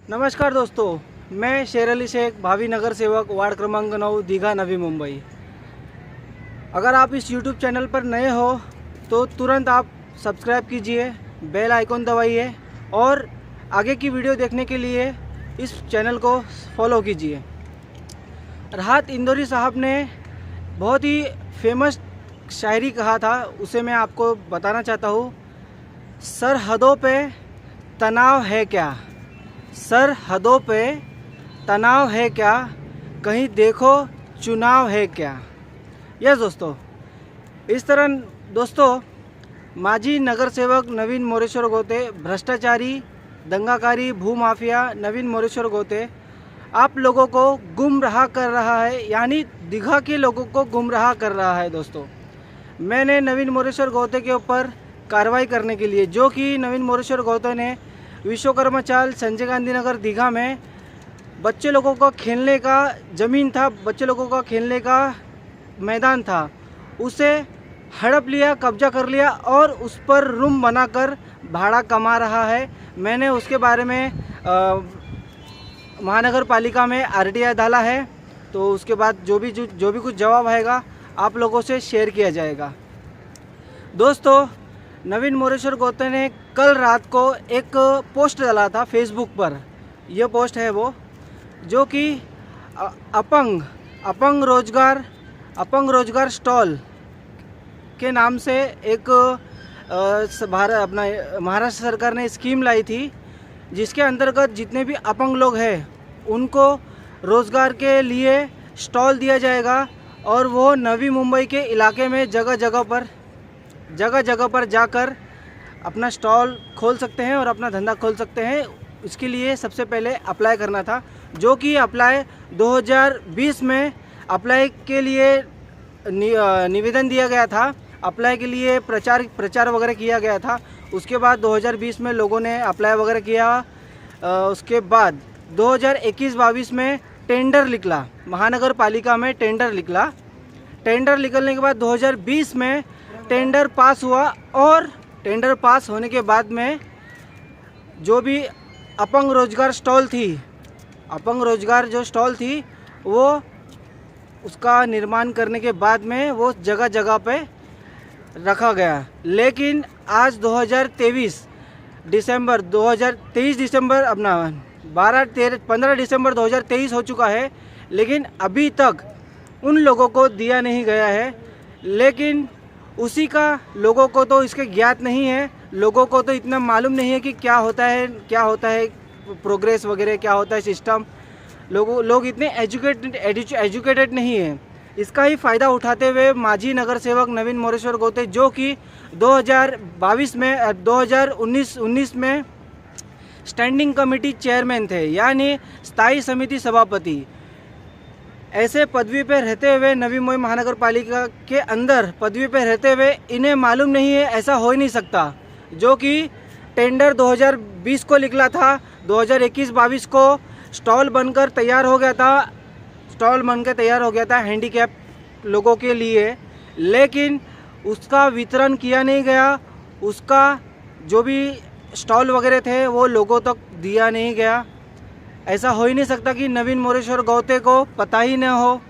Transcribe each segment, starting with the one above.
नमस्कार दोस्तों, मैं शेर अली शेख, भावी नगर सेवक, वार्ड क्रमांक 9, दीघा, नवी मुंबई। अगर आप इस YouTube चैनल पर नए हो तो तुरंत आप सब्सक्राइब कीजिए, बेल आइकॉन दबाइए और आगे की वीडियो देखने के लिए इस चैनल को फॉलो कीजिए। राहत इंदौरी साहब ने बहुत ही फेमस शायरी कहा था, उसे मैं आपको बताना चाहता हूँ। सरहदों पे तनाव है क्या, सरहदों पे तनाव है क्या, कहीं देखो चुनाव है क्या। यस दोस्तों, इस तरह दोस्तों माजी नगर सेवक नवीन मोरेश्वर गोते, भ्रष्टाचारी, दंगाकारी, भूमाफिया नवीन मोरेश्वर गोते आप लोगों को गुमराह कर रहा है, यानी दीघा के लोगों को गुमराह कर रहा है। दोस्तों, मैंने नवीन मोरेश्वर गोते के ऊपर कार्रवाई करने के लिए, जो कि नवीन मोरेश्वर गोते ने विश्वकर्मा चाल, संजय गांधी नगर, दीघा में बच्चे लोगों का खेलने का ज़मीन था, बच्चे लोगों का खेलने का मैदान था, उसे हड़प लिया, कब्जा कर लिया और उस पर रूम बनाकर भाड़ा कमा रहा है। मैंने उसके बारे में महानगर पालिका में RTI डाला है, तो उसके बाद जो भी कुछ जवाब आएगा आप लोगों से शेयर किया जाएगा। दोस्तों, नवीन मोरेश्वर गोते ने कल रात को एक पोस्ट डाला था फेसबुक पर। यह पोस्ट है वो, जो कि अपंग रोजगार स्टॉल के नाम से एक महाराष्ट्र सरकार ने स्कीम लाई थी, जिसके अंतर्गत जितने भी अपंग लोग हैं उनको रोज़गार के लिए स्टॉल दिया जाएगा और वो नवी मुंबई के इलाके में जगह जगह पर जाकर अपना स्टॉल खोल सकते हैं और अपना धंधा खोल सकते हैं। इसके लिए सबसे पहले अप्लाई करना था, जो कि अप्लाई 2020 में अप्लाई के लिए निवेदन दिया गया था, अप्लाई के लिए प्रचार वगैरह किया गया था। उसके बाद 2020 में लोगों ने अप्लाई वगैरह किया। उसके बाद 2021-22 में टेंडर निकला, महानगर पालिका में टेंडर निकला। टेंडर निकलने के बाद 2020 में टेंडर पास हुआ और टेंडर पास होने के बाद में जो भी अपंग रोजगार जो स्टॉल थी वो उसका निर्माण करने के बाद में वो जगह पे रखा गया। लेकिन आज 2023 दिसंबर 15 दिसंबर 2023 हो चुका है, लेकिन अभी तक उन लोगों को दिया नहीं गया है। लेकिन उसी का लोगों को तो इसके ज्ञात नहीं है, लोगों को तो इतना मालूम नहीं है कि क्या होता है प्रोग्रेस वगैरह, क्या होता है सिस्टम। लोग इतने एजुकेटेड नहीं है। इसका ही फ़ायदा उठाते हुए माजी नगर सेवक नवीन मोरेश्वर गोते, जो कि 2019 में स्टैंडिंग कमेटी चेयरमैन थे, यानी स्थायी समिति सभापति, ऐसे पदवी पर रहते हुए नवी मुंबई महानगर पालिका के अंदर पदवी पर रहते हुए इन्हें मालूम नहीं है, ऐसा हो ही नहीं सकता। जो कि टेंडर 2020 को निकला था, 2021-22 को स्टॉल बनकर तैयार हो गया था हैंडीकैप लोगों के लिए, लेकिन उसका वितरण किया नहीं गया। उसका जो भी स्टॉल वगैरह थे वो लोगों तक दिया नहीं गया। ऐसा हो ही नहीं सकता कि नवीन मोरेश्वर गोते को पता ही न हो।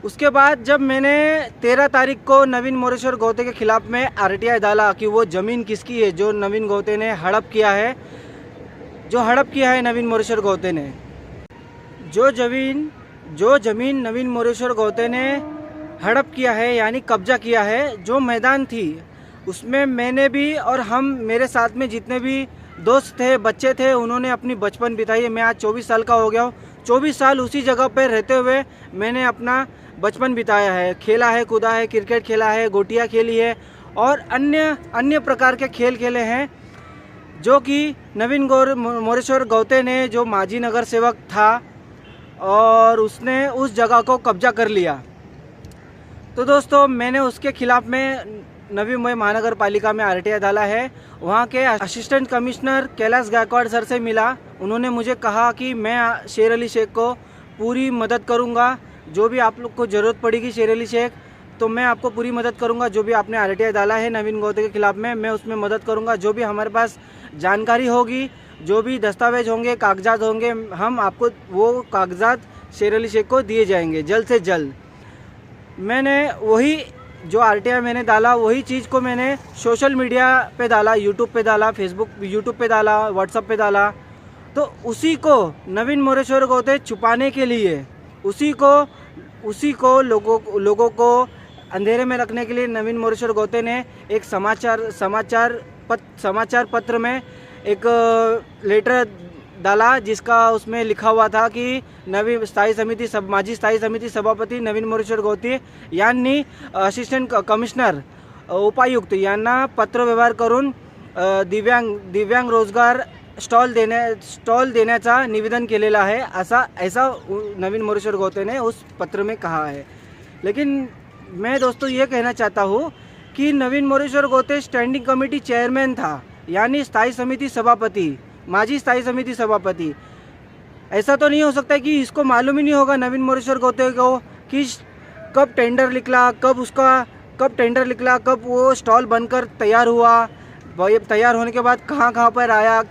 उसके बाद जब मैंने 13 तारीख को नवीन मोरेश्वर गोते के खिलाफ में RTI डाला कि वो ज़मीन किसकी है जो नवीन गोते ने हड़प किया है, नवीन मोरेश्वर गोते ने जो ज़मीन नवीन मोरेश्वर गोते ने हड़प किया है, यानी कब्जा किया है, जो मैदान थी उसमें मैंने भी और मेरे साथ में जितने भी दोस्त थे, बच्चे थे, उन्होंने अपनी बचपन बिताई है। मैं आज 24 साल का हो गया हूँ। 24 साल उसी जगह पर रहते हुए मैंने अपना बचपन बिताया है, खेला है, कूदा है, क्रिकेट खेला है, गोटियाँ खेली है और अन्य प्रकार के खेल खेले हैं, जो कि नवीन मोरेश्वर गोते ने, जो माजी नगर सेवक था, और उसने उस जगह को कब्जा कर लिया। तो दोस्तों, मैंने उसके खिलाफ में नवी मुंबई महानगर पालिका में RTI डाला है। वहाँ के assistant commissioner Kailash Gaikwad sir से मिला। उन्होंने मुझे कहा कि मैं शेर अली शेख को पूरी मदद करूँगा, जो भी आप लोग को ज़रूरत पड़ेगी शेर अली शेख, तो मैं आपको पूरी मदद करूँगा। जो भी आपने RTI डाला है नवीन गोते के खिलाफ में, मैं उसमें मदद करूँगा। जो भी हमारे पास जानकारी होगी जो भी दस्तावेज होंगे, कागजात होंगे, हम आपको वो कागजात शेर अली शेख को दिए जाएंगे जल्द से जल्द। मैंने वही जो आरटीआई मैंने डाला, वही चीज़ को मैंने सोशल मीडिया पे डाला, यूट्यूब पे डाला, यूट्यूब पे डाला, व्हाट्सअप पे डाला। तो उसी को नवीन मोरेश्वर गोते छुपाने के लिए, उसी को लोगों को अंधेरे में रखने के लिए नवीन मोरेश्वर गोते ने एक समाचार पत्र में एक लेटर डाला, जिसका उसमें लिखा हुआ था कि माजी स्थायी समिती सभापती नवीन मोरेश्वर गोते यांनी असिस्टंट कमिशनर उपायुक्त यांना पत्र व्यवहार करून दिव्यांग रोजगार स्टॉल देण्याचा निवेदन केलेला आहे, ऐसा नवीन मोरेश्वर गोते ने उस पत्र में कहा है। लेकिन मैं दोस्तों ये कहना चाहता हूँ कि नवीन मोरेश्वर गोते स्टैंडिंग कमेटी चेयरमैन था, यानी स्थायी समिति सभापति, माजी स्थायी समिति सभापति। ऐसा तो नहीं हो सकता कि इसको मालूम ही नहीं होगा नवीन मोरेश्वर गोते को कि कब टेंडर निकला, कब वो स्टॉल बनकर तैयार हुआ, तैयार होने के बाद कहाँ पर आया,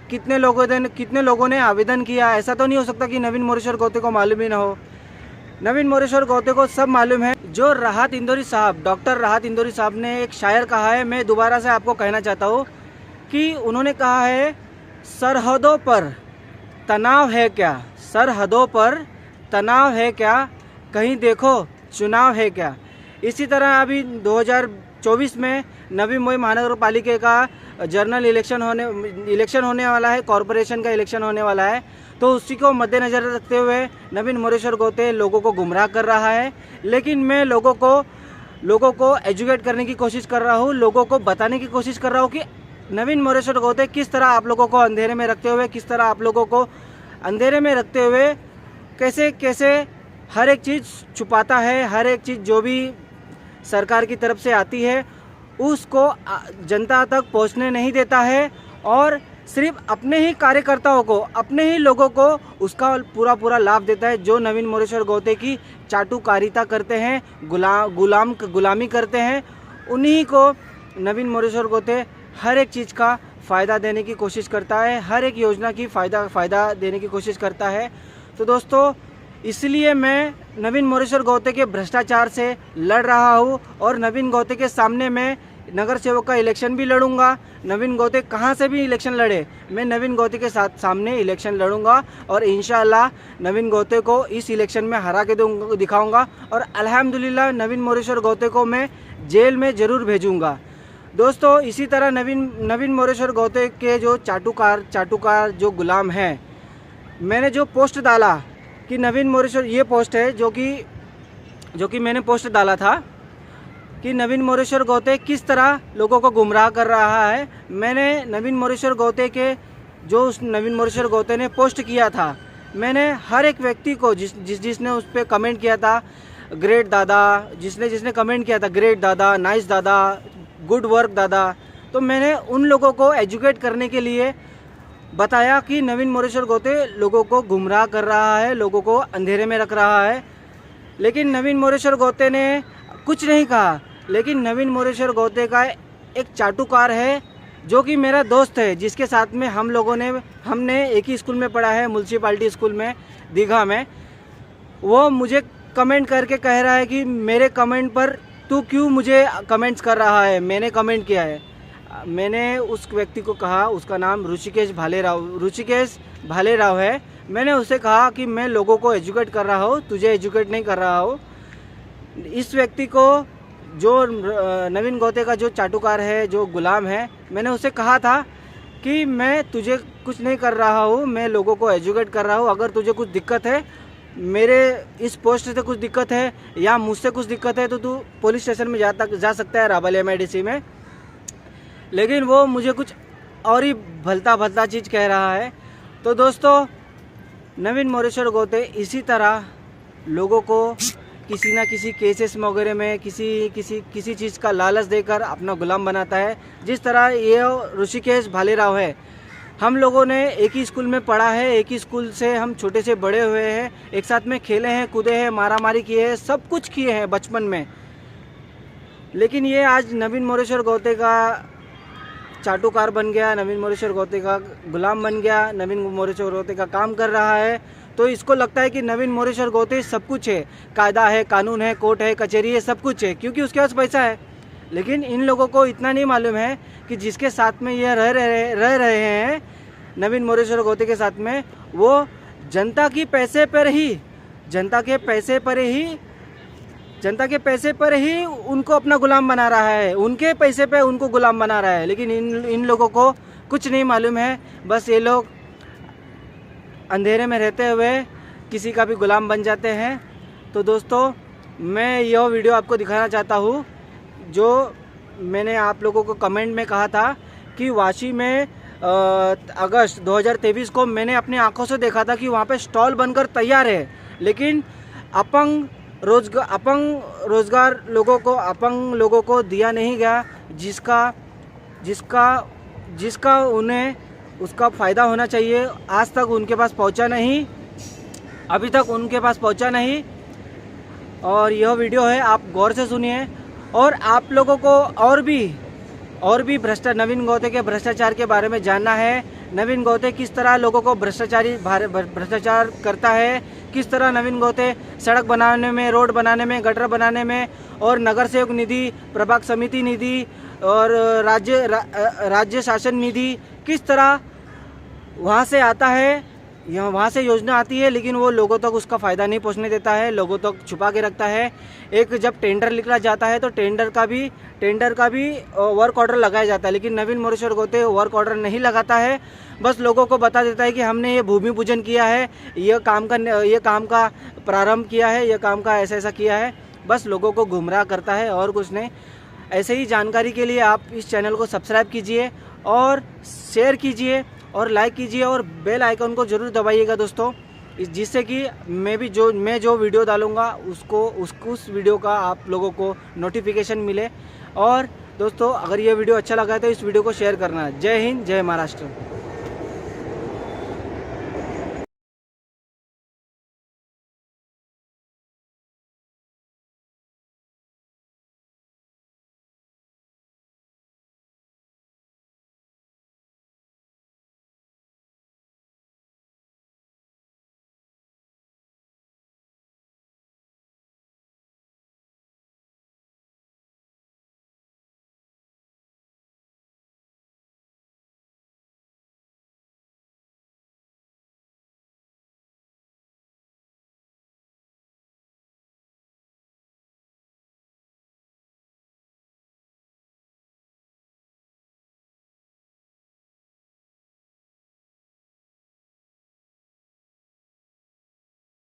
कितने लोगों ने आवेदन किया। ऐसा तो नहीं हो सकता कि नवीन मोरेश्वर गोते को मालूम ही ना हो। नवीन मोरेश्वर गोते को सब मालूम है। जो राहत इंदौरी साहब, डॉक्टर राहत इंदौरी साहब ने एक शायर कहा है, मैं दोबारा से आपको कहना चाहता हूँ कि उन्होंने कहा है, सरहदों पर तनाव है क्या, सरहदों पर तनाव है क्या, कहीं देखो चुनाव है क्या। इसी तरह अभी 2024 में नवी मुंबई महानगर पालिका का जनरल इलेक्शन होने वाला है, कॉरपोरेशन का इलेक्शन होने वाला है। तो उसी को मद्देनज़र रखते हुए नवीन मोरेश्वर गोते लोगों को गुमराह कर रहा है। लेकिन मैं लोगों को एजुकेट करने की कोशिश कर रहा हूँ, लोगों को बताने की कोशिश कर रहा हूँ कि नवीन मोरेश्वर गोते किस तरह आप लोगों को अंधेरे में रखते हुए कैसे हर एक चीज़ छुपाता है, हर एक चीज़ जो भी सरकार की तरफ से आती है उसको जनता तक पहुंचने नहीं देता है, और सिर्फ अपने ही कार्यकर्ताओं को, अपने ही लोगों को उसका पूरा लाभ देता है। जो नवीन मोरेश्वर गोते की चाटुकारिता करते हैं, गुलामी करते हैं, उन्हीं को नवीन मोरेश्वर गोते हर एक चीज़ का फ़ायदा देने की कोशिश करता है, हर एक योजना की फ़ायदा देने की कोशिश करता है। तो दोस्तों, इसलिए मैं नवीन मोरेश्वर गोते के भ्रष्टाचार से लड़ रहा हूँ, और नवीन गोते के सामने मैं नगर सेवक का इलेक्शन भी लड़ूंगा। नवीन गोते कहाँ से भी इलेक्शन लड़े, मैं नवीन गोते के सामने इलेक्शन लड़ूंगा, और इंशाअल्लाह नवीन गोते को इस इलेक्शन में हरा के दिखाऊंगा, और अल्हम्दुलिल्लाह नवीन मोरेश्वर गोते को मैं जेल में ज़रूर भेजूंगा। दोस्तों, इसी तरह नवीन मोरेश्वर गोते के जो चाटुकार जो गुलाम हैं, मैंने जो पोस्ट डाला कि नवीन मोरेश्वर, ये पोस्ट है जो कि मैंने पोस्ट डाला था कि नवीन मोरेश्वर गोते किस तरह लोगों को गुमराह कर रहा है। मैंने नवीन मोरेश्वर गोते के नवीन मोरेश्वर गोते ने पोस्ट किया था, मैंने हर एक व्यक्ति को जिसने उस पर कमेंट किया था, ग्रेट दादा, जिसने कमेंट किया था ग्रेट दादा, नाइस दादा, गुड वर्क दादा, तो मैंने उन लोगों को एजुकेट करने के लिए बताया कि नवीन मोरेश्वर गोते लोगों को गुमराह कर रहा है, लोगों को अंधेरे में रख रहा है। लेकिन नवीन मोरेश्वर गोते ने कुछ नहीं कहा। लेकिन नवीन मोरेश्वर गोते का एक चाटुकार है जो कि मेरा दोस्त है, जिसके साथ में हमने एक ही स्कूल में पढ़ा है, म्यूनसिपालिटी स्कूल में दीघा में। वो मुझे कमेंट करके कह रहा है कि मेरे कमेंट पर तू क्यों मुझे कमेंट्स कर रहा है, मैंने कमेंट किया है। मैंने उस व्यक्ति को कहा, उसका नाम ऋषिकेश भालेराव है। मैंने उसे कहा कि मैं लोगों को एजुकेट कर रहा हूँ, तुझे एजुकेट नहीं कर रहा हूँ। इस व्यक्ति को, जो नवीन गोते का जो चाटुकार है, जो गुलाम है, मैंने उसे कहा था कि मैं तुझे कुछ नहीं कर रहा हूँ, मैं लोगों को एजुकेट कर रहा हूँ। अगर तुझे कुछ दिक्कत है, मेरे इस पोस्ट से कुछ दिक्कत है या मुझसे कुछ दिक्कत है, तो तू पुलिस स्टेशन में जा सकता है, रावल MIDC में। लेकिन वो मुझे कुछ और ही भलता चीज़ कह रहा है। तो दोस्तों, नवीन मोरेश्वर गोते इसी तरह लोगों को किसी ना किसी केसेस वगैरह में किसी चीज़ का लालच देकर अपना गुलाम बनाता है। जिस तरह ये ऋषिकेश भालेराव है, हम लोगों ने एक ही स्कूल में पढ़ा है, एक ही स्कूल से हम छोटे से बड़े हुए हैं, एक साथ में खेले हैं, कूदे हैं, मारामारी किए हैं, सब कुछ किए हैं बचपन में। लेकिन ये आज नवीन मोरेश्वर गोते का चाटुकार बन गया, नवीन मोरेश्वर गौते का गुलाम बन गया, नवीन मोरेश्वर गौते का काम कर रहा है। तो इसको लगता है कि नवीन मोरेश्वर गौते सब कुछ है, कायदा है, कानून है, कोर्ट है, कचहरी है, सब कुछ है, क्योंकि उसके पास पैसा है। लेकिन इन लोगों को इतना नहीं मालूम है कि जिसके साथ में ये रह रहे हैं नवीन मोरेश्वर गौते के साथ में, वो जनता के पैसे पर ही उनको अपना गुलाम बना रहा है, उनके पैसे पे उनको गुलाम बना रहा है। लेकिन इन लोगों को कुछ नहीं मालूम है। बस ये लोग अंधेरे में रहते हुए किसी का भी गुलाम बन जाते हैं। तो दोस्तों, मैं यह वीडियो आपको दिखाना चाहता हूँ जो मैंने आप लोगों को कमेंट में कहा था कि वाशी में अगस्त 2023 को मैंने अपनी आंखों से देखा था कि वहाँ पे स्टॉल बनकर तैयार है, लेकिन अपंग रोजगार लोगों को दिया नहीं गया, जिसका उन्हें उसका फ़ायदा होना चाहिए। आज तक उनके पास पहुंचा नहीं, अभी तक उनके पास पहुंचा नहीं। और यह वीडियो है, आप गौर से सुनिए। और आप लोगों को और भी नवीन गौते के भ्रष्टाचार के बारे में जानना है। नवीन गौते किस तरह लोगों को भ्रष्टाचार करता है, किस तरह नवीन गौते सड़क बनाने में, रोड बनाने में, गटर बनाने में और नगर सेवक निधि, प्रभाग समिति निधि और राज्य शासन निधि किस तरह वहाँ से आता है, वहाँ से योजना आती है, लेकिन वो लोगों तक उसका फ़ायदा नहीं पहुँचने देता है, लोगों तक छुपा के रखता है। एक जब टेंडर निकला जाता है तो टेंडर का भी वर्क ऑर्डर लगाया जाता है, लेकिन नवीन मोरेश्वर गौते वर्क ऑर्डर नहीं लगाता है। बस लोगों को बता देता है कि हमने ये भूमि पूजन किया है, ये काम का प्रारंभ किया है, ये काम का ऐसा किया है। बस लोगों को गुमराह करता है और कुछ नहीं। ऐसे ही जानकारी के लिए आप इस चैनल को सब्सक्राइब कीजिए और शेयर कीजिए और लाइक कीजिए और बेल आइकन को ज़रूर दबाइएगा दोस्तों, जिससे कि मैं जो वीडियो डालूँगा उस वीडियो का आप लोगों को नोटिफिकेशन मिले। और दोस्तों, अगर ये वीडियो अच्छा लगा है तो इस वीडियो को शेयर करना। जय हिंद, जय महाराष्ट्र।